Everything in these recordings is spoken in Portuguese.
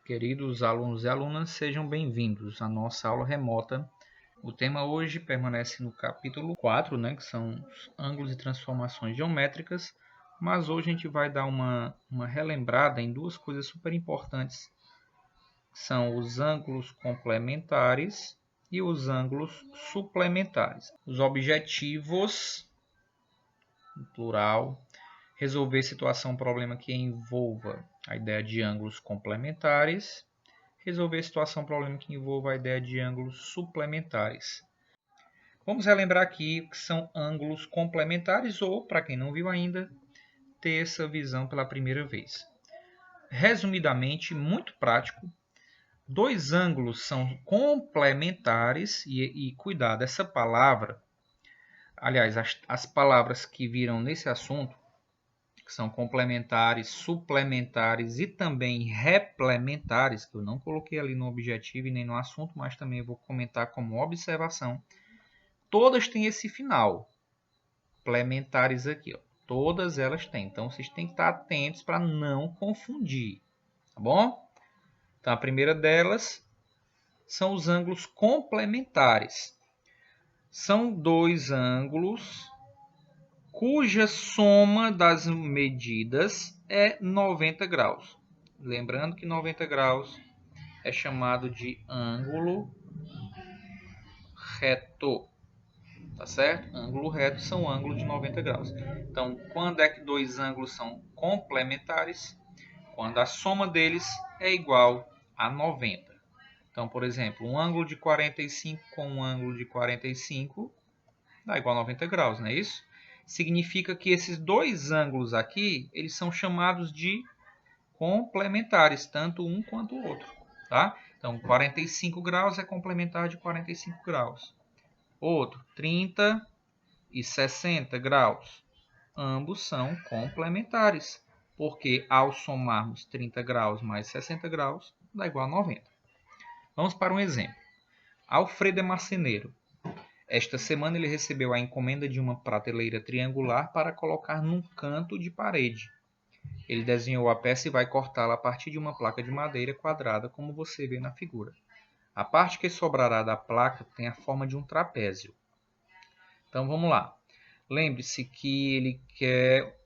Queridos alunos e alunas, sejam bem-vindos à nossa aula remota. O tema hoje permanece no capítulo 4, que são os ângulos e transformações geométricas, mas hoje a gente vai dar uma relembrada em duas coisas super importantes, que são os ângulos complementares e os ângulos suplementares. Os objetivos, no plural, resolver situação, problema que envolva a ideia de ângulos complementares, resolver situação, problema que envolva a ideia de ângulos suplementares. Vamos relembrar aqui o que são ângulos complementares ou, para quem não viu ainda, ter essa visão pela primeira vez. Resumidamente, muito prático, dois ângulos são complementares e cuidado, essa palavra, aliás, as palavras que viram nesse assunto, que são complementares, suplementares e também replementares, que eu não coloquei ali no objetivo e nem no assunto, mas também vou comentar como observação. Todas têm esse final, complementares aqui, ó. Todas elas têm, então vocês têm que estar atentos para não confundir, tá bom? Então a primeira delas são os ângulos complementares. São dois ângulos cuja soma das medidas é 90 graus. Lembrando que 90 graus é chamado de ângulo reto. Tá certo? Ângulo reto são ângulos de 90 graus. Então, quando é que dois ângulos são complementares? Quando a soma deles é igual a 90. Então, por exemplo, um ângulo de 45 com um ângulo de 45 dá igual a 90 graus, não é isso? Significa que esses dois ângulos aqui, eles são chamados de complementares, tanto um quanto o outro, tá? Então, 45 graus é complementar de 45 graus. Outro, 30 e 60 graus. Ambos são complementares, porque ao somarmos 30 graus mais 60 graus, dá igual a 90. Vamos para um exemplo. Alfredo é marceneiro. Esta semana ele recebeu a encomenda de uma prateleira triangular para colocar num canto de parede. Ele desenhou a peça e vai cortá-la a partir de uma placa de madeira quadrada, como você vê na figura. A parte que sobrará da placa tem a forma de um trapézio. Então vamos lá. Lembre-se que ele quer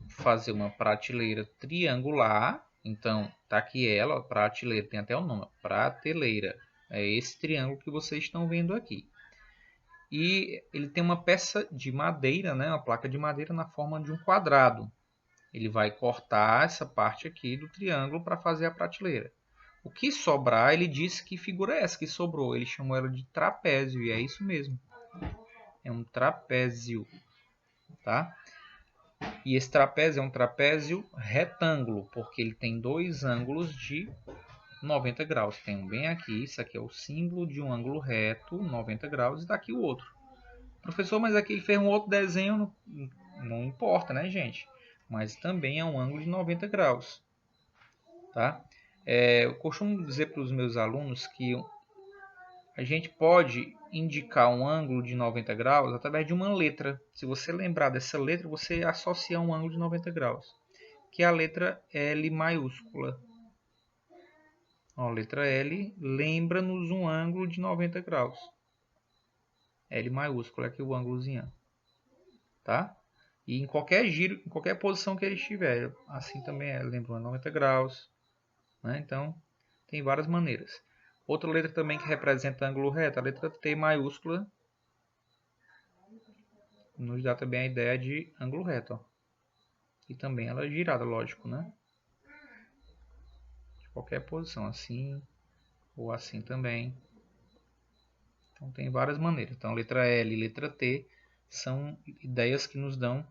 fazer uma prateleira triangular. Então está aqui ela, a prateleira, tem até o nome, prateleira. É esse triângulo que vocês estão vendo aqui. E ele tem uma peça de madeira, uma placa de madeira na forma de um quadrado. Ele vai cortar essa parte aqui do triângulo para fazer a prateleira. O que sobrar, ele disse que figura é essa que sobrou. Ele chamou ela de trapézio, e é isso mesmo. É um trapézio, tá? E esse trapézio é um trapézio retângulo, porque ele tem dois ângulos de 90 graus. Tem um bem aqui, isso aqui é o símbolo de um ângulo reto, 90 graus, e daqui o outro. Professor, mas aqui ele fez um outro desenho, não importa, né, gente? Mas também é um ângulo de 90 graus, tá? Eu costumo dizer para os meus alunos que a gente pode indicar um ângulo de 90 graus através de uma letra. Se você lembrar dessa letra, você associa um ângulo de 90 graus, que é a letra L maiúscula. Ó, a letra L lembra-nos um ângulo de 90 graus. L maiúsculo é aqui o ângulozinho, tá? E em qualquer giro, em qualquer posição que ele estiver, assim também lembra 90 graus, né? Então, tem várias maneiras. Outra letra também que representa ângulo reto, a letra T maiúscula, nos dá também a ideia de ângulo reto, ó. E também ela é girada, lógico, né? De qualquer posição, assim ou assim também. Então, tem várias maneiras. Então, letra L e letra T são ideias que nos dão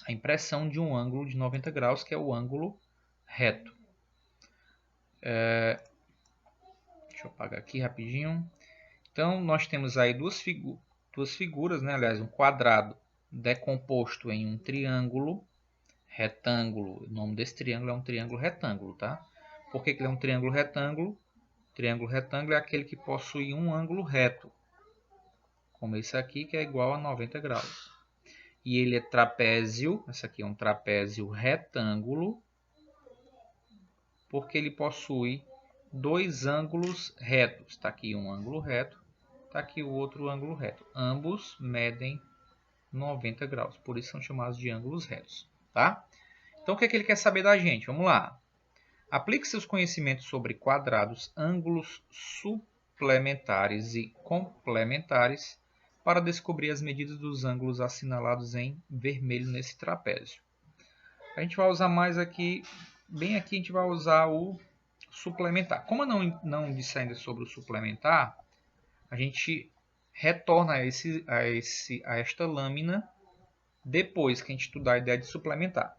a impressão de um ângulo de 90 graus, que é o ângulo reto. Deixa eu apagar aqui rapidinho. Então, nós temos aí duas figuras, aliás, um quadrado decomposto em um triângulo retângulo. O nome desse triângulo é um triângulo retângulo, tá? Por que ele é um triângulo retângulo? Triângulo retângulo é aquele que possui um ângulo reto, como esse aqui, que é igual a 90 graus. E ele é trapézio, esse aqui é um trapézio retângulo, porque ele possui dois ângulos retos. Está aqui um ângulo reto, está aqui o outro ângulo reto. Ambos medem 90 graus, por isso são chamados de ângulos retos. Tá? Então, o que é que ele quer saber da gente? Vamos lá. Aplique seus conhecimentos sobre quadrados, ângulos suplementares e complementares para descobrir as medidas dos ângulos assinalados em vermelho nesse trapézio. A gente vai usar mais aqui, bem aqui a gente vai usar o suplementar. Como eu não disse ainda sobre o suplementar, a gente retorna a esta lâmina depois que a gente estudar a ideia de suplementar.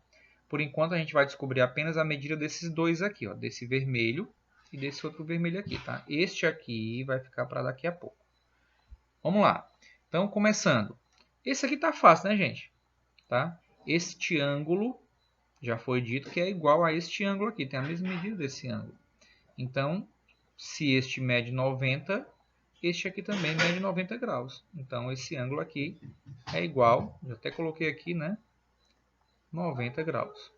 Por enquanto a gente vai descobrir apenas a medida desses dois aqui, ó, desse vermelho e desse outro vermelho aqui, tá? Este aqui vai ficar para daqui a pouco. Vamos lá. Então, começando. Esse aqui tá fácil, né, gente? Tá? Este ângulo já foi dito que é igual a este ângulo aqui, tem a mesma medida desse ângulo. Então, se este mede 90, este aqui também mede 90 graus. Então, esse ângulo aqui é igual, já até coloquei aqui, né? 90 graus.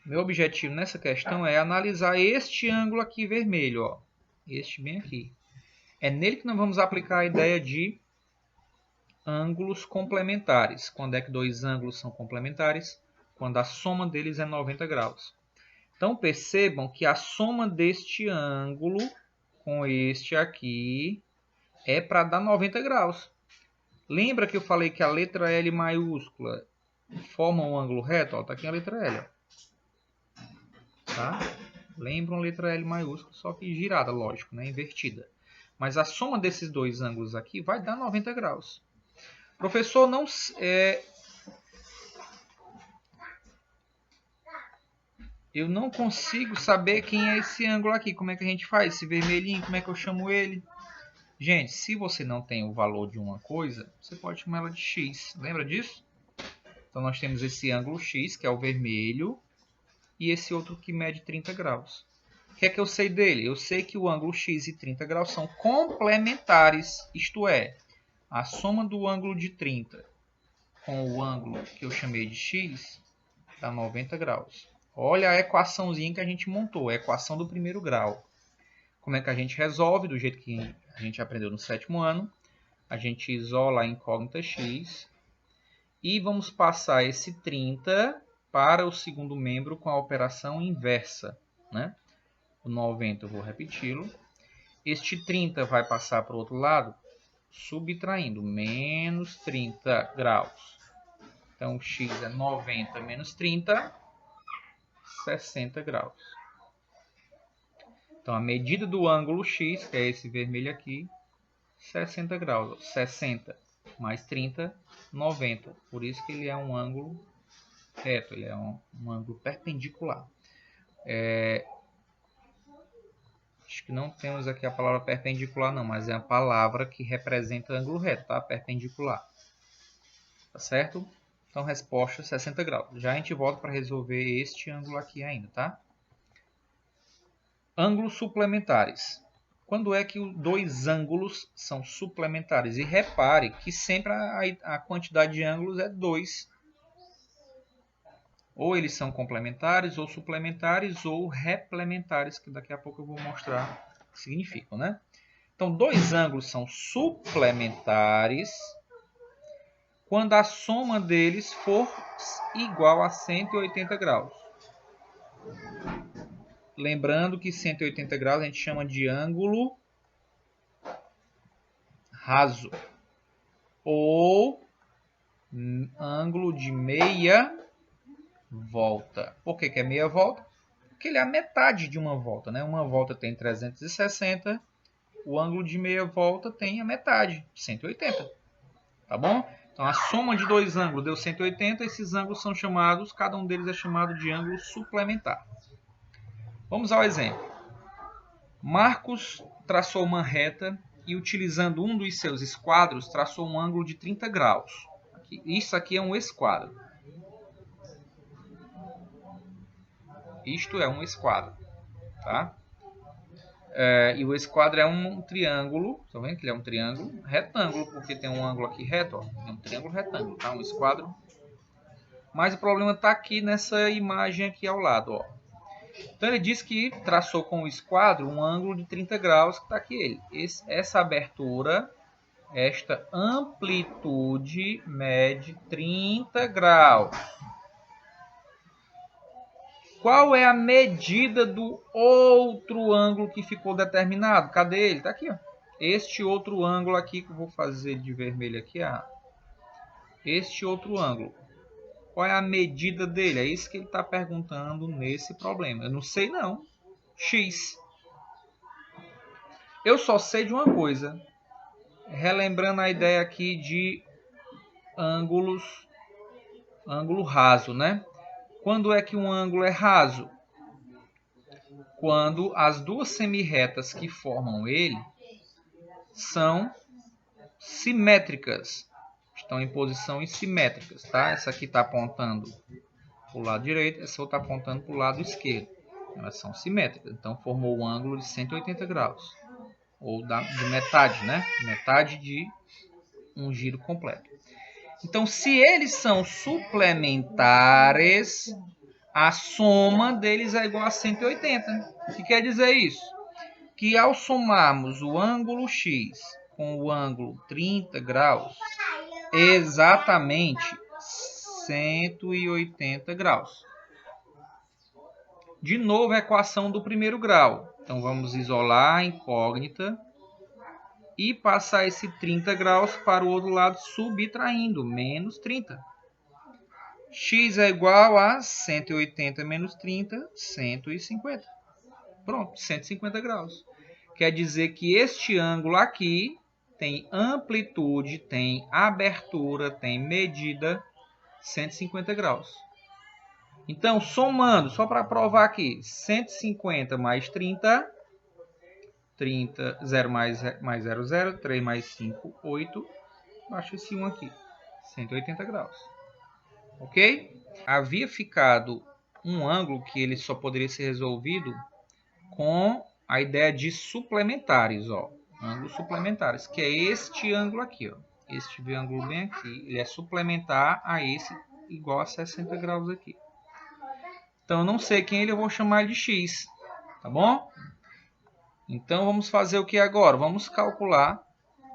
Meu objetivo nessa questão é analisar este ângulo aqui vermelho, ó. Este bem aqui. É nele que nós vamos aplicar a ideia de ângulos complementares. Quando é que dois ângulos são complementares? Quando a soma deles é 90 graus. Então percebam que a soma deste ângulo com este aqui é para dar 90 graus. Lembra que eu falei que a letra L maiúscula forma um ângulo reto? Está aqui a letra L. Ó. Tá? Lembram a letra L maiúscula, só que girada, lógico, né? Invertida. Mas a soma desses dois ângulos aqui vai dar 90 graus. Professor, não... eu não consigo saber quem é esse ângulo aqui. Como é que a gente faz? Esse vermelhinho, como é que eu chamo ele? Gente, se você não tem o valor de uma coisa, você pode chamar ela de x. Lembra disso? Então, nós temos esse ângulo x, que é o vermelho, e esse outro que mede 30 graus. O que é que eu sei dele? Eu sei que o ângulo x e 30 graus são complementares, isto é, a soma do ângulo de 30 com o ângulo que eu chamei de x dá 90 graus. Olha a equaçãozinha que a gente montou, a equação do primeiro grau. Como é que a gente resolve? Do jeito que a gente aprendeu no 7º ano. A gente isola a incógnita x e vamos passar esse 30 para o segundo membro com a operação inversa. Né? O 90 eu vou repeti-lo. Este 30 vai passar para o outro lado, subtraindo, menos 30 graus. Então, x é 90 menos 30, 60 graus. Então, a medida do ângulo x, que é esse vermelho aqui, 60 graus. 60 mais 30, 90. Por isso que ele é um ângulo reto, ele é um ângulo perpendicular. Acho que não temos aqui a palavra perpendicular não, mas é a palavra que representa ângulo reto, tá? Perpendicular. Tá certo? Então, resposta 60 graus. Já a gente volta para resolver este ângulo aqui ainda, tá? Ângulos suplementares. Quando é que dois ângulos são suplementares? E repare que sempre a quantidade de ângulos é 2. Ou eles são complementares, ou suplementares, ou replementares, que daqui a pouco eu vou mostrar o que significam, né? Então, dois ângulos são suplementares quando a soma deles for igual a 180 graus. Lembrando que 180 graus a gente chama de ângulo raso ou ângulo de meia volta. Por que é meia volta? Porque ele é a metade de uma volta, né? Uma volta tem 360, o ângulo de meia volta tem a metade, 180. Tá bom? Então a soma de dois ângulos deu 180, esses ângulos são chamados, cada um deles é chamado de ângulo suplementar. Vamos ao exemplo. Marcos traçou uma reta e, utilizando um dos seus esquadros, traçou um ângulo de 30 graus. Isso aqui é um esquadro. Isto é um esquadro. Tá? E o esquadro é um triângulo. Estão vendo que ele é um triângulo retângulo, porque tem um ângulo aqui reto. Ó, é um triângulo retângulo. Tá? Um esquadro. Mas o problema está aqui nessa imagem aqui ao lado, ó. Então ele diz que traçou com o esquadro um ângulo de 30 graus, que está aqui ele. Essa abertura, esta amplitude mede 30 graus. Qual é a medida do outro ângulo que ficou determinado? Cadê ele? Está aqui, ó. Este outro ângulo aqui, que eu vou fazer de vermelho aqui, ó. Este outro ângulo. Qual é a medida dele? É isso que ele está perguntando nesse problema. Eu não sei não. X. Eu só sei de uma coisa. Relembrando a ideia aqui de ângulo raso, né? Quando é que um ângulo é raso? Quando as duas semirretas que formam ele são simétricas. Estão em posições simétricas, tá? Essa aqui está apontando para o lado direito, essa outra está apontando para o lado esquerdo. Elas são simétricas, então formou um ângulo de 180 graus. Ou de metade, né? Metade de um giro completo. Então, se eles são suplementares, a soma deles é igual a 180. O que quer dizer isso? Que ao somarmos o ângulo X com o ângulo 30 graus, exatamente 180 graus. De novo, a equação do primeiro grau. Então, vamos isolar a incógnita e passar esse 30 graus para o outro lado, subtraindo, menos 30. X é igual a 180 menos 30, 150. Pronto, 150 graus. Quer dizer que este ângulo aqui tem amplitude, tem abertura, tem medida 150 graus. Então, somando, só para provar aqui, 150 mais 30, 0 mais 0, 0, 3 mais 5, 8, baixa esse 1 aqui, 180 graus. Ok? Havia ficado um ângulo que ele só poderia ser resolvido com a ideia de suplementares, ó. Ângulos suplementares, que é este ângulo aqui, ó. Este ângulo bem aqui, ele é suplementar a esse igual a 60 graus aqui. Então, eu não sei quem ele, eu vou chamar de x, tá bom? Então, vamos fazer o que agora? Vamos calcular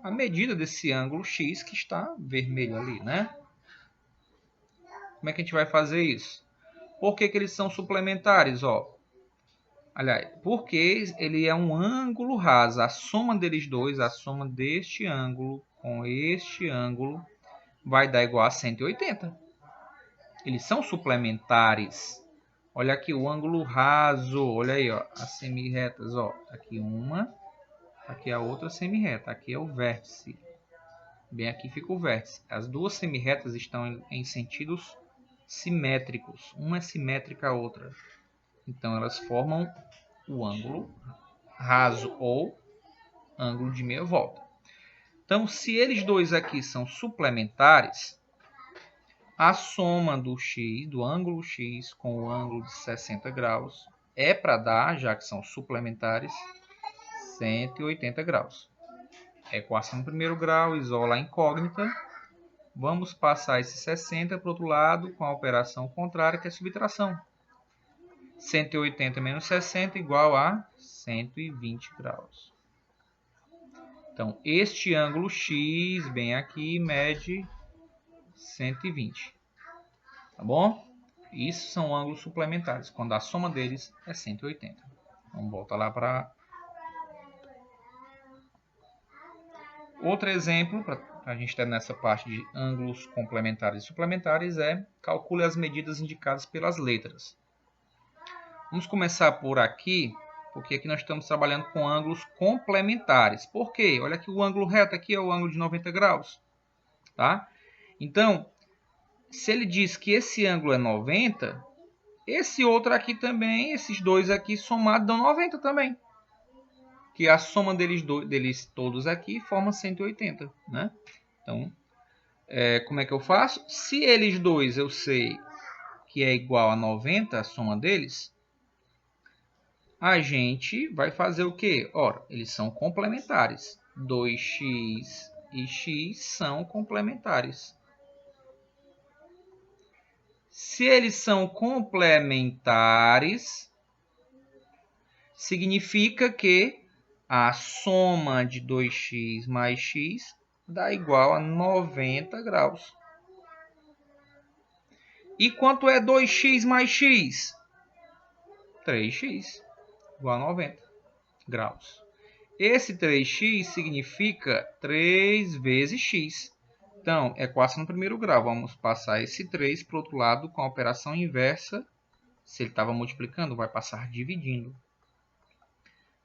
a medida desse ângulo x que está vermelho ali, né? Como é que a gente vai fazer isso? Por que eles são suplementares, ó? Aliás, porque ele é um ângulo raso. A soma deles dois, a soma deste ângulo com este ângulo, vai dar igual a 180. Eles são suplementares. Olha aqui o ângulo raso. Olha aí, ó, as semirretas. Ó. Aqui uma, aqui a outra semirreta. Aqui é o vértice. Bem aqui fica o vértice. As duas semirretas estão em sentidos simétricos. Uma é simétrica à outra. Então, elas formam o ângulo raso ou ângulo de meia volta. Então, se eles dois aqui são suplementares, a soma do x, do ângulo x com o ângulo de 60 graus, é para dar, já que são suplementares, 180 graus. Equação do primeiro grau, isola a incógnita. Vamos passar esse 60 para o outro lado com a operação contrária, que é subtração. 180 menos 60 igual a 120 graus. Então, este ângulo x, bem aqui, mede 120. Tá bom? Isso são ângulos suplementares, quando a soma deles é 180. Vamos voltar lá para... Outro exemplo, para a gente ter nessa parte de ângulos complementares e suplementares, é calcule as medidas indicadas pelas letras. Vamos começar por aqui, porque aqui nós estamos trabalhando com ângulos complementares. Por quê? Olha aqui o ângulo reto, aqui é o ângulo de 90 graus. Tá? Então, se ele diz que esse ângulo é 90, esse outro aqui também, esses dois aqui somados dão 90 também. Que a soma deles todos aqui forma 180. Né? Então, como é que eu faço? Se eles dois eu sei que é igual a 90, a soma deles, a gente vai fazer o quê? Ora, eles são complementares. 2x e x são complementares. Se eles são complementares, significa que a soma de 2x mais x dá igual a 90 graus. E quanto é 2x mais x? 3x, igual a 90 graus. Esse 3x significa 3 vezes x. Então, equação no primeiro grau. Vamos passar esse 3 para o outro lado com a operação inversa. Se ele estava multiplicando, vai passar dividindo.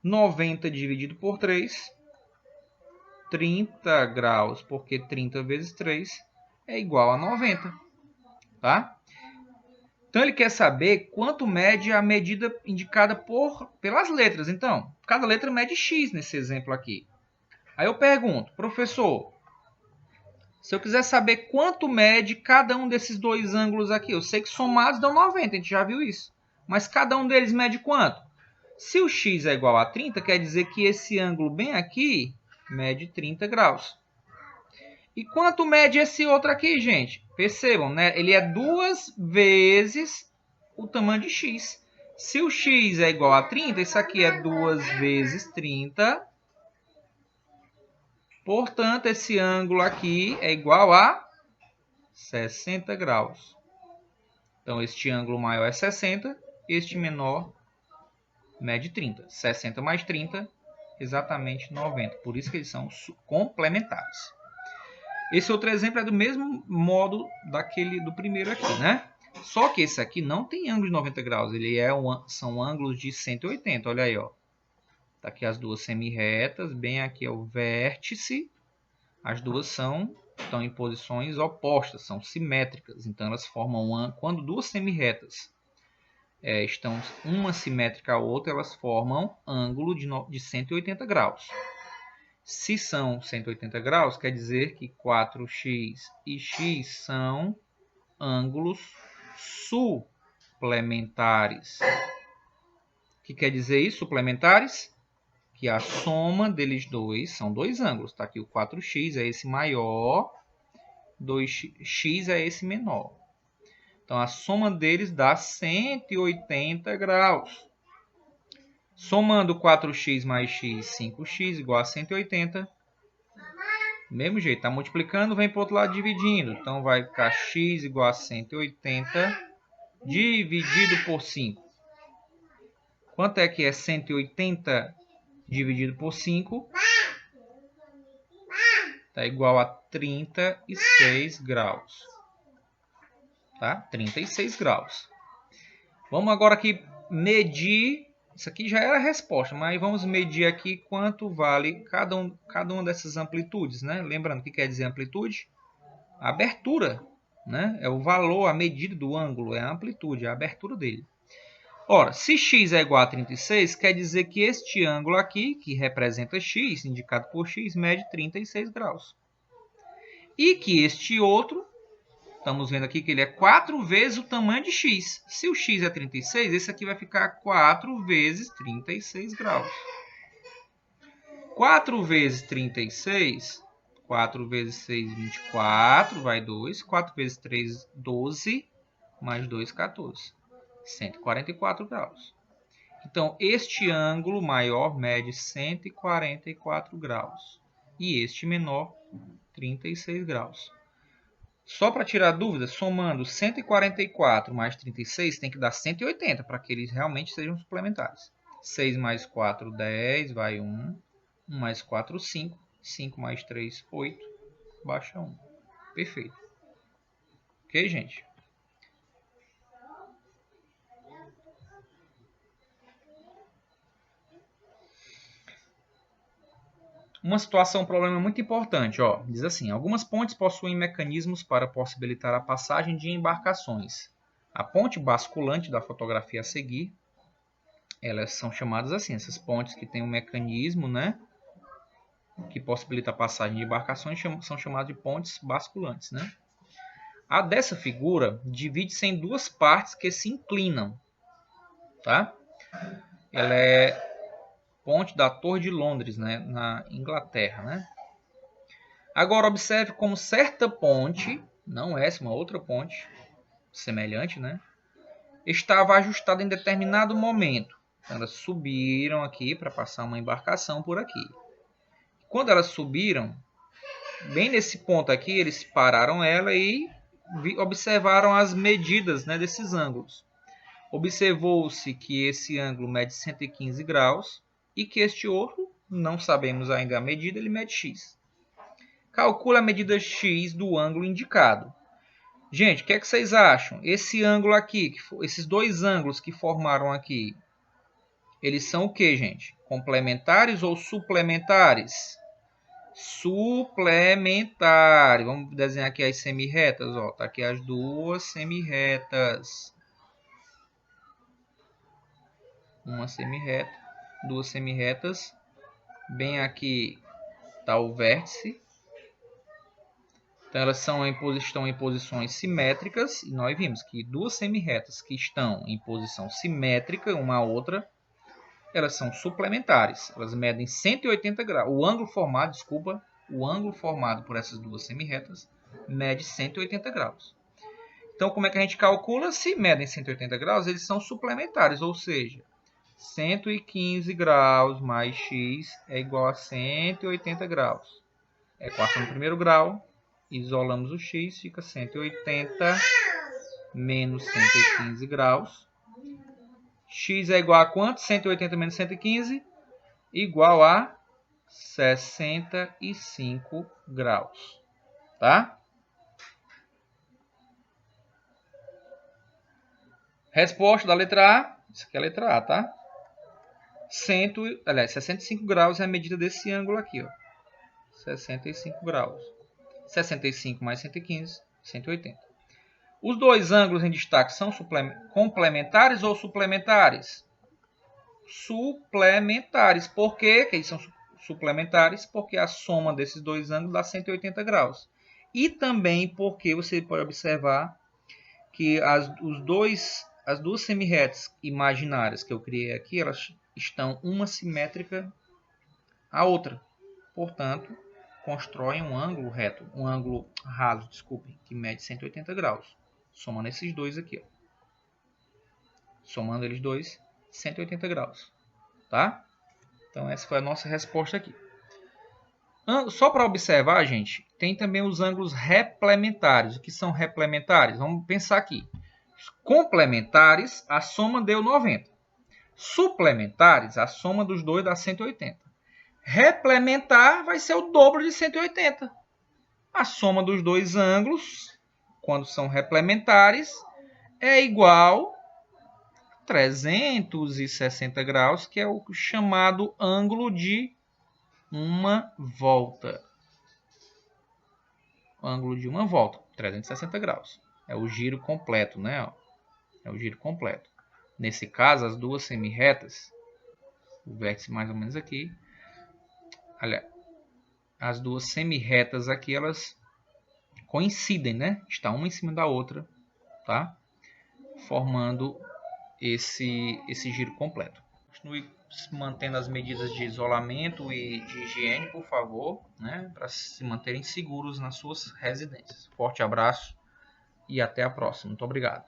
90 dividido por 3, 30 graus, porque 30 vezes 3 é igual a 90. Tá? Então, ele quer saber quanto mede a medida indicada pelas letras. Então, cada letra mede x nesse exemplo aqui. Aí eu pergunto, professor, se eu quiser saber quanto mede cada um desses dois ângulos aqui, eu sei que somados dão 90, a gente já viu isso. Mas cada um deles mede quanto? Se o x é igual a 30, quer dizer que esse ângulo bem aqui mede 30 graus. E quanto mede esse outro aqui, gente? Percebam, né? Ele é 2 vezes o tamanho de x. Se o x é igual a 30, isso aqui é 2 vezes 30. Portanto, esse ângulo aqui é igual a 60 graus. Então, este ângulo maior é 60, este menor mede 30. 60 mais 30, exatamente 90. Por isso que eles são complementares. Esse outro exemplo é do mesmo modo do primeiro aqui, né? Só que esse aqui não tem ângulo de 90 graus, são ângulos de 180, olha aí, ó. Tá aqui as duas semi-retas, bem aqui é o vértice. As duas estão em posições opostas, são simétricas. Então, elas formam quando duas semi-retas estão uma simétrica à outra, elas formam ângulo de 180 graus. Se são 180 graus, quer dizer que 4x e x são ângulos suplementares. O que quer dizer isso, suplementares? Que a soma deles dois são dois ângulos. Está aqui o 4x é esse maior, 2x é esse menor. Então, a soma deles dá 180 graus. Somando 4x mais x, 5x igual a 180. Do mesmo jeito, está multiplicando, vem para o outro lado dividindo. Então, vai ficar x igual a 180 dividido por 5. Quanto é que é 180 dividido por 5? Está igual a 36 graus. Tá? 36 graus. Vamos agora aqui medir. Isso aqui já era a resposta, mas vamos medir aqui quanto vale cada uma dessas amplitudes, né? Lembrando o que quer dizer amplitude? A abertura, né? É o valor, a medida do ângulo, é a amplitude, a abertura dele. Ora, se x é igual a 36, quer dizer que este ângulo aqui, que representa x, indicado por x, mede 36 graus. E que este outro, estamos vendo aqui que ele é 4 vezes o tamanho de x. Se o x é 36, esse aqui vai ficar 4 vezes 36 graus. 4 vezes 36, 4 vezes 6, 24, vai 2. 4 vezes 3, 12, mais 2, 14. 144 graus. Então, este ângulo maior mede 144 graus. E este menor, 36 graus. Só para tirar dúvida, somando 144 mais 36, tem que dar 180 para que eles realmente sejam suplementares. 6 mais 4, 10, vai 1. 1 mais 4, 5. 5 mais 3, 8. Baixa 1. Perfeito. Ok, gente? Uma situação, um problema muito importante. Ó, diz assim, algumas pontes possuem mecanismos para possibilitar a passagem de embarcações. A ponte basculante da fotografia a seguir, elas são chamadas assim, essas pontes que têm um mecanismo, né, que possibilita a passagem de embarcações, são chamadas de pontes basculantes, né? A dessa figura divide-se em duas partes que se inclinam, tá? Ela é ponte da Torre de Londres, né, na Inglaterra, né? Agora observe como certa ponte, não essa, uma outra ponte, semelhante, né? Estava ajustada em determinado momento. Então, elas subiram aqui para passar uma embarcação por aqui. Quando elas subiram, bem nesse ponto aqui, eles pararam ela e observaram as medidas, né, desses ângulos. Observou-se que esse ângulo mede 115 graus e que este outro, não sabemos ainda a medida, ele mede x. Calcula a medida x do ângulo indicado. Gente, o que é que vocês acham? Esse ângulo aqui, esses dois ângulos que formaram aqui, eles são o que, gente? Complementares ou suplementares? Suplementares. Vamos desenhar aqui as semirretas. Ó. Tá aqui as duas semirretas. Uma semirreta, duas semirretas. Bem aqui está o vértice. Então, elas estão em posições simétricas. E nós vimos que duas semirretas que estão em posição simétrica uma à outra, elas são suplementares. Elas medem 180 graus. O ângulo formado por essas duas semirretas mede 180 graus. Então, como é que a gente calcula? Se medem 180 graus, eles são suplementares. Ou seja, 115 graus mais x é igual a 180 graus. Equação do primeiro grau. Isolamos o x, fica 180 menos 115 graus. X é igual a quanto? 180 menos 115? Igual a 65 graus. Tá? Resposta da letra A. Isso aqui é a letra A, tá? 65 graus é a medida desse ângulo aqui, ó. 65 graus. 65 mais 115, 180. Os dois ângulos em destaque são complementares ou suplementares? Suplementares. Por quê? Que eles são suplementares? Porque a soma desses dois ângulos dá 180 graus. E também porque você pode observar que as duas semirretas imaginárias que eu criei aqui, elas estão uma simétrica à outra. Portanto, constroem um ângulo reto, um ângulo raso, desculpe, que mede 180 graus. Somando esses dois aqui, ó. Somando eles dois, 180 graus. Tá? Então, essa foi a nossa resposta aqui. Só para observar, gente, tem também os ângulos replementares. O que são replementares? Vamos pensar aqui. Complementares, a soma deu 90. Suplementares, a soma dos dois dá 180. Replementar vai ser o dobro de 180. A soma dos dois ângulos, quando são replementares, é igual a 360 graus, que é o chamado ângulo de uma volta. Ângulo de uma volta, 360 graus. É o giro completo, né? É o giro completo. Nesse caso, as duas semirretas, o vértice mais ou menos aqui, olha, as duas semirretas aqui, elas coincidem, né? Está uma em cima da outra, tá? Formando esse giro completo. Continue mantendo as medidas de isolamento e de higiene, por favor, né? Para se manterem seguros nas suas residências. Forte abraço e até a próxima. Muito obrigado.